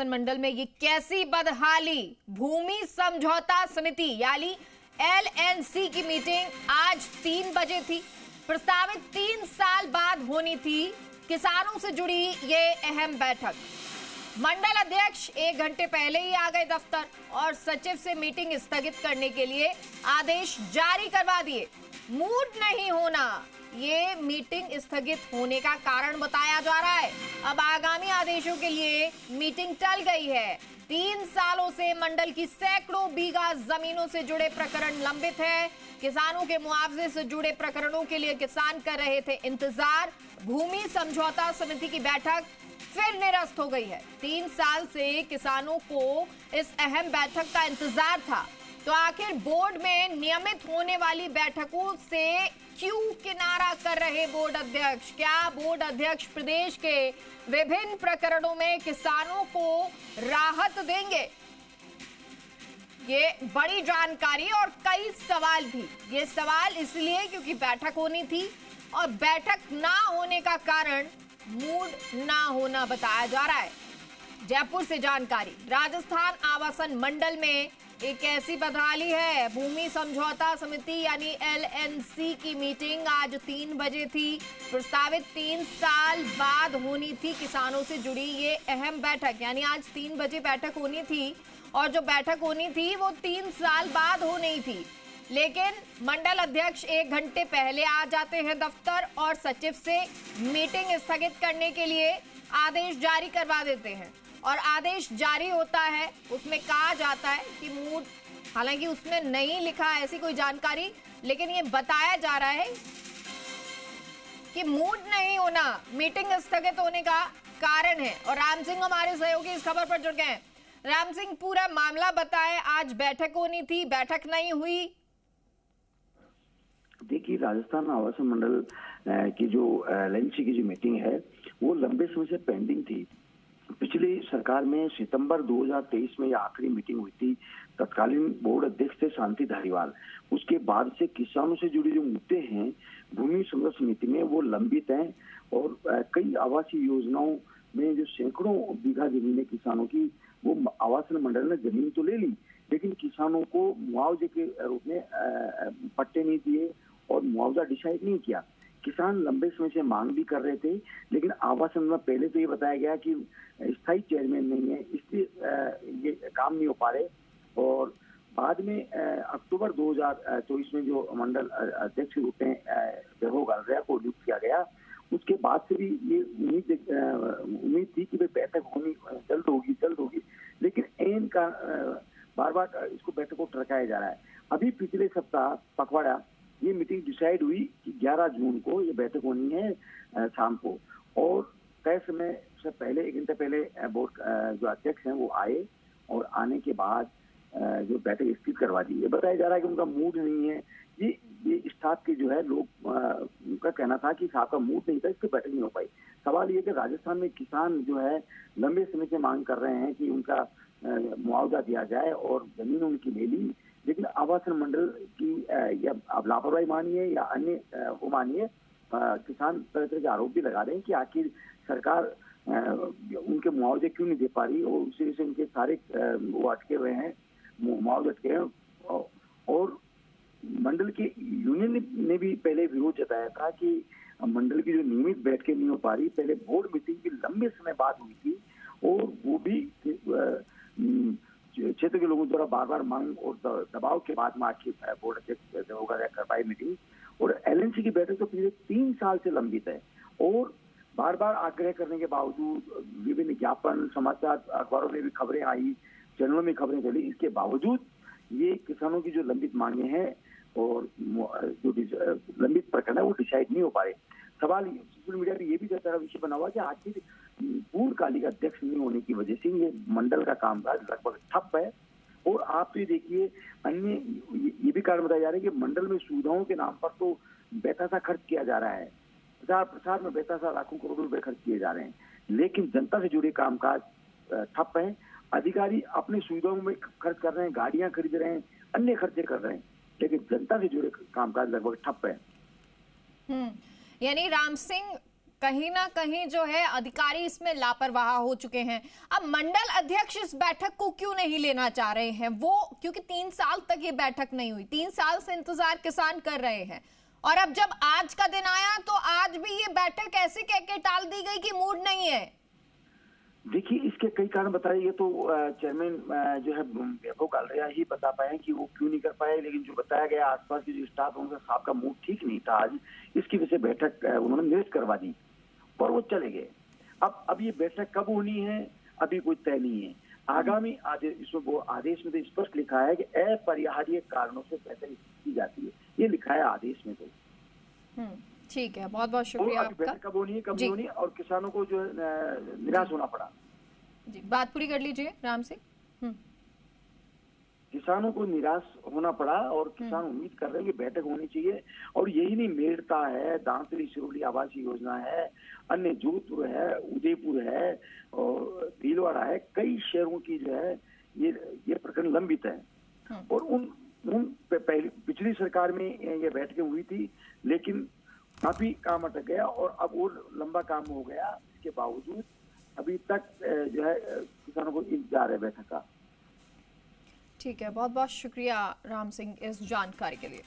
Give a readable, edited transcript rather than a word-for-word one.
मंडल में ये कैसी बदहाली। भूमि समझौता समिति यानी एलएनसी की मीटिंग आज 3 बजे थी। प्रस्तावित 3 साल बाद होनी थी किसानों से जुड़ी ये अहम बैठक। मंडल अध्यक्ष 1 घंटे पहले ही आ गए दफ्तर और सचिव से मीटिंग स्थगित करने के लिए आदेश जारी करवा दिए। मूड नहीं होना ये मीटिंग स्थगित होने का कारण बताया जा रहा है। अब आगामी आदेशों के लिए मीटिंग टल गई है। 3 सालों से मंडल की सैकड़ों बीघा जमीनों से जुड़े प्रकरण लंबित है। किसानों के मुआवजे से जुड़े प्रकरणों के लिए किसान कर रहे थे इंतजार। भूमि समझौता समिति की बैठक फिर निरस्त हो गई है। 3 साल से किसानों को इस अहम बैठक का इंतजार था, तो आखिर बोर्ड में नियमित होने वाली बैठकों से क्यों किनारा कर रहे बोर्ड अध्यक्ष? क्या बोर्ड अध्यक्ष प्रदेश के विभिन्न प्रकरणों में किसानों को राहत देंगे? ये बड़ी जानकारी और कई सवाल भी। ये सवाल इसलिए क्योंकि बैठक होनी थी और बैठक ना होने का कारण मूड ना होना बताया जा रहा है। जयपुर से जानकारी। राजस्थान आवासन मंडल में एक ऐसी बदहाली है। भूमि समझौता समिति यानी एलएनसी की मीटिंग आज 3 बजे थी। प्रस्तावित 3 साल बाद होनी थी किसानों से जुड़ी ये अहम बैठक, यानी आज 3 बजे बैठक होनी थी और जो बैठक होनी थी वो 3 साल बाद होनी थी। लेकिन मंडल अध्यक्ष 1 घंटे पहले आ जाते हैं दफ्तर और सचिव से मीटिंग स्थगित करने के लिए आदेश जारी करवा देते हैं। और आदेश जारी होता है, उसमें कहा जाता है कि मूड, हालांकि उसमें नहीं लिखा ऐसी कोई जानकारी, लेकिन ये बताया जा रहा है कि मूड नहीं होना मीटिंग स्थगित होने का कारण है। और राम सिंह हमारे सहयोगी इस खबर पर जुड़ गए हैं। राम सिंह, पूरा मामला बताएं। आज बैठक होनी थी, बैठक नहीं हुई। देखिए, राजस्थान आवासन मंडल की जो एलएनसी की जो मीटिंग है वो लंबे समय से पेंडिंग थी। पिछली सरकार में सितंबर 2023 में यह आखिरी मीटिंग हुई थी। तत्कालीन बोर्ड अध्यक्ष थे शांति धारीवाल। उसके बाद से किसानों से जुड़े जो मुद्दे हैं भूमि समझौता समिति में वो लंबित हैं और कई आवासीय योजनाओं में जो सैकड़ों बीघा जमीन है किसानों की, वो आवासन मंडल ने जमीन तो ले ली, लेकिन किसानों को मुआवजे के रूप में पट्टे नहीं दिए और मुआवजा डिसाइड नहीं किया। किसान लंबे समय से मांग भी कर रहे थे, लेकिन आवासन में पहले तो ये बताया गया कि स्थायी चेयरमैन नहीं है, इसलिए ये काम नहीं हो पा रहे। और बाद में अक्टूबर 2024 में जो मंडल अध्यक्ष के रूप में वैभव गालरिया को नियुक्त किया गया, उसके बाद से भी ये उम्मीद थी कि बैठक होनी जल्द होगी, लेकिन एन का बार बार इसको बैठक को टरकाया जा रहा है। अभी पिछले सप्ताह पखवाड़ा ये मीटिंग डिसाइड हुई कि 11 जून को ये बैठक होनी है शाम को, और तय समय से पहले 1 घंटे पहले बोर्ड जो अध्यक्ष हैं वो आए और आने के बाद जो बैठक स्थगित करवा दी। ये बताया जा रहा है कि उनका मूड नहीं है। ये स्टाफ के जो है लोग उनका कहना था कि साहब का मूड नहीं था, इससे बैठक नहीं हो पाई। सवाल ये कि राजस्थान में किसान जो है लंबे समय से मांग कर रहे हैं कि उनका मुआवजा दिया जाए और जमीन उनकी ले ली, लेकिन आवासन मंडल की या आप लापरवाही मानिए या अन्य वो मानिए, किसान तरह तरह के आरोप भी लगा रहे हैं कि आखिर सरकार उनके मुआवजे क्यों नहीं दे पा रही, और उसी से उनके सारे वो अटके हुए हैं, मुआवजे अटके हैं। और मंडल के यूनियन ने भी पहले विरोध जताया था कि मंडल की जो नियमित बैठकें नहीं हो पा रही। पहले बोर्ड मीटिंग की लंबे समय बाद हुई थी और वो भी क्षेत्र के लोगों द्वारा बार बार मांग और दबाव के बाद में आखिर बोर्ड अध्यक्ष होगा कर पाई मीटिंग। और एलएनसी की बैठक तो पिछले 3 साल से लंबित है और बार बार आग्रह करने के बावजूद विभिन्न ज्ञापन, समाचार, अखबारों में भी खबरें आई, चैनलों में खबरें चली, इसके बावजूद ये किसानों की जो लंबित मांगे हैं और जो लंबित प्रकरण है वो डिसाइड नहीं हो पा रहे। सवाल सोशल मीडिया पे ये भी चर्चा का विषय बना हुआ कि आखिर पूर्णकालिक अध्यक्ष नहीं होने की वजह से ये मंडल का कामकाज लगभग ठप है। और आप तो ये देखिए, अन्य ये भी कारण बताया जा रहा है कि मंडल में सुविधाओं के नाम पर तो बेतहाशा खर्च किया जा रहा है। प्रचार प्रसार में बेतहाशा लाखों करोड़ रुपए खर्च किए जा रहे हैं, लेकिन जनता से जुड़े कामकाज ठप है। अधिकारी अपनी सुविधाओं में खर्च कर रहे हैं, गाड़ियां खरीद रहे हैं, अन्य खर्चे कर रहे हैं, लेकिन जनता से जुड़े कामकाज लगभग ठप है। यानी राम सिंह, कहीं ना कहीं जो है अधिकारी इसमें लापरवाह हो चुके हैं। अब मंडल अध्यक्ष इस बैठक को क्यों नहीं लेना चाह रहे हैं वो, क्योंकि 3 साल तक ये बैठक नहीं हुई, 3 साल से इंतजार किसान कर रहे हैं, और अब जब आज का दिन आया तो आज भी ये बैठक ऐसे कह के टाल दी गई कि मूड नहीं है। देखिए, इसके कई कारण बताए। ये तो चेयरमैन जो है वैभव कालरिया ही बता पाए कि वो क्यों नहीं कर पाए, लेकिन जो बताया गया आसपास की जो स्टाफ उनका साहब का मूड ठीक नहीं था आज, इसकी वजह से बैठक उन्होंने निरस्त करवा दी और वो चले गए। अब ये बैठक कब होनी है अभी कोई तय नहीं है। आगामी आदेश, इसमें वो आदेश में तो स्पष्ट लिखा है कि अपरिहार्य कारणों से बैठक की जाती है, ये लिखा है आदेश में। तो ठीक है, बहुत बहुत शुक्रिया आपका। कब होनी है, कब नहीं होनी, और किसानों को जो निराश होना पड़ा। जी, बात पूरी कर लीजिए राम सिंह। किसानों को निराश होना पड़ा और किसान उम्मीद कर रहे हैं कि बैठक होनी चाहिए। और यही नहीं, मेड़ता है, दांतरी सिरोली आवासीय योजना है, अन्य जोधपुर है, उदयपुर है और भीलवाड़ा है, कई शहरों की जो है ये प्रकरण लंबित है। और उन पिछली सरकार में ये बैठकें हुई थी, लेकिन काफी काम अटक गया और अब और लंबा काम हो गया। इसके बावजूद अभी तक जो है किसानों को इंतजार है बैठक का। ठीक है, बहुत बहुत शुक्रिया राम सिंह इस जानकारी के लिए।